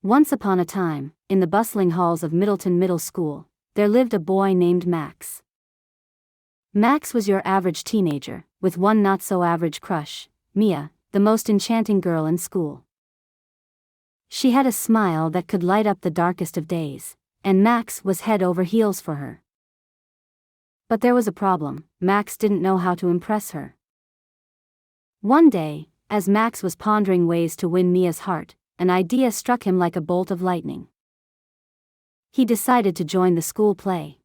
Once upon a time, in the bustling halls of Middleton Middle School, there lived a boy named Max. Max was your average teenager, with one not-so-average crush, Mia, the most enchanting girl in school. She had a smile that could light up the darkest of days, and Max was head over heels for her. But there was a problem: Max didn't know how to impress her. One day, as Max was pondering ways to win Mia's heart, an idea struck him like a bolt of lightning. He decided to join the school play.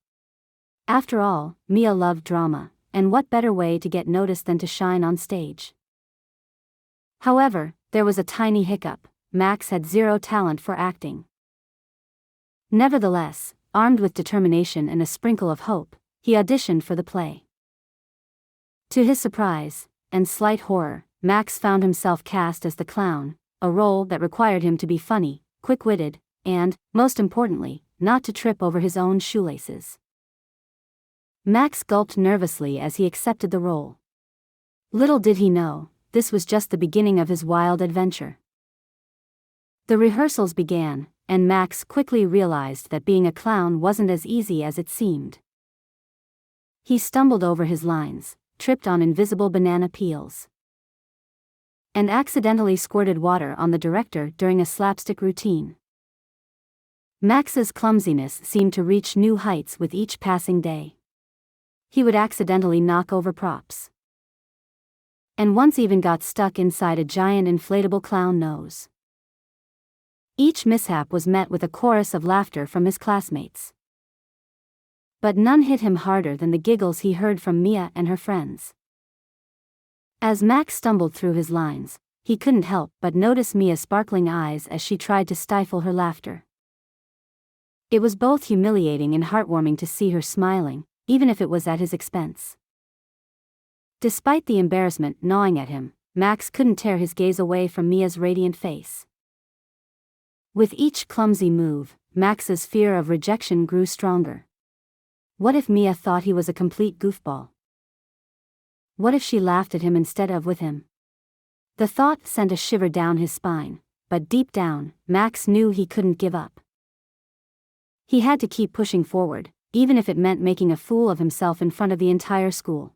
After all, Mia loved drama, and what better way to get noticed than to shine on stage? However, there was a tiny hiccup: Max had zero talent for acting. Nevertheless, armed with determination and a sprinkle of hope, he auditioned for the play. To his surprise, and slight horror, Max found himself cast as the clown, a role that required him to be funny, quick-witted, and, most importantly, not to trip over his own shoelaces. Max gulped nervously as he accepted the role. Little did he know, this was just the beginning of his wild adventure. The rehearsals began, and Max quickly realized that being a clown wasn't as easy as it seemed. He stumbled over his lines, tripped on invisible banana peels, and accidentally squirted water on the director during a slapstick routine. Max's clumsiness seemed to reach new heights with each passing day. He would accidentally knock over props, and once even got stuck inside a giant inflatable clown nose. Each mishap was met with a chorus of laughter from his classmates. But none hit him harder than the giggles he heard from Mia and her friends. As Max stumbled through his lines, he couldn't help but notice Mia's sparkling eyes as she tried to stifle her laughter. It was both humiliating and heartwarming to see her smiling, even if it was at his expense. Despite the embarrassment gnawing at him, Max couldn't tear his gaze away from Mia's radiant face. With each clumsy move, Max's fear of rejection grew stronger. What if Mia thought he was a complete goofball? What if she laughed at him instead of with him? The thought sent a shiver down his spine, but deep down, Max knew he couldn't give up. He had to keep pushing forward, even if it meant making a fool of himself in front of the entire school.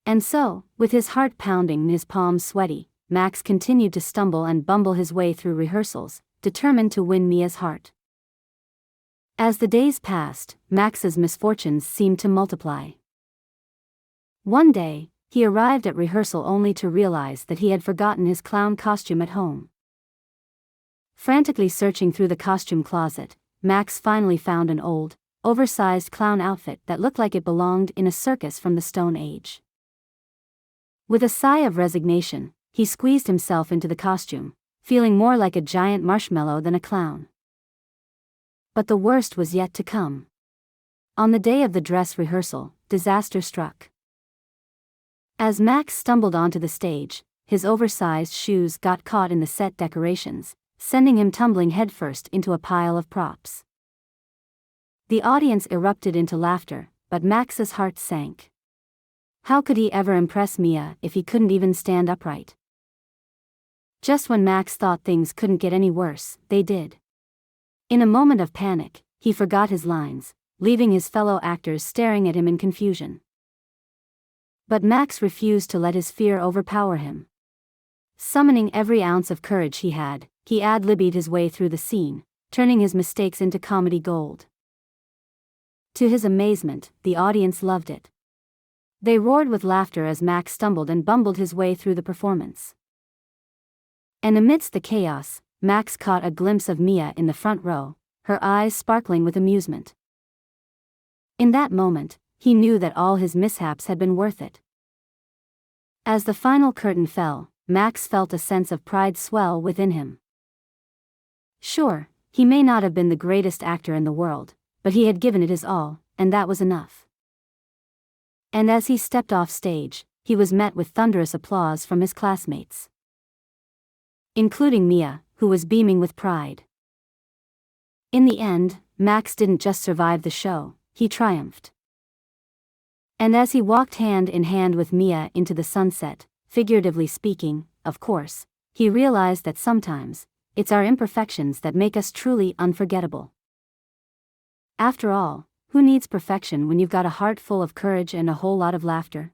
And so, with his heart pounding and his palms sweaty, Max continued to stumble and bumble his way through rehearsals, determined to win Mia's heart. As the days passed, Max's misfortunes seemed to multiply. One day, he arrived at rehearsal only to realize that he had forgotten his clown costume at home. Frantically searching through the costume closet, Max finally found an old, oversized clown outfit that looked like it belonged in a circus from the Stone Age. With a sigh of resignation, he squeezed himself into the costume, feeling more like a giant marshmallow than a clown. But the worst was yet to come. On the day of the dress rehearsal, disaster struck. As Max stumbled onto the stage, his oversized shoes got caught in the set decorations, sending him tumbling headfirst into a pile of props. The audience erupted into laughter, but Max's heart sank. How could he ever impress Mia if he couldn't even stand upright? Just when Max thought things couldn't get any worse, they did. In a moment of panic, he forgot his lines, leaving his fellow actors staring at him in confusion. But Max refused to let his fear overpower him. Summoning every ounce of courage he had, he ad-libbied his way through the scene, turning his mistakes into comedy gold. To his amazement, the audience loved it. They roared with laughter as Max stumbled and bumbled his way through the performance. And amidst the chaos, Max caught a glimpse of Mia in the front row, her eyes sparkling with amusement. In that moment, he knew that all his mishaps had been worth it. As the final curtain fell, Max felt a sense of pride swell within him. Sure, he may not have been the greatest actor in the world, but he had given it his all, and that was enough. And as he stepped off stage, he was met with thunderous applause from his classmates, including Mia, who was beaming with pride. In the end, Max didn't just survive the show, he triumphed. And as he walked hand in hand with Mia into the sunset, figuratively speaking, of course, he realized that sometimes, it's our imperfections that make us truly unforgettable. After all, who needs perfection when you've got a heart full of courage and a whole lot of laughter?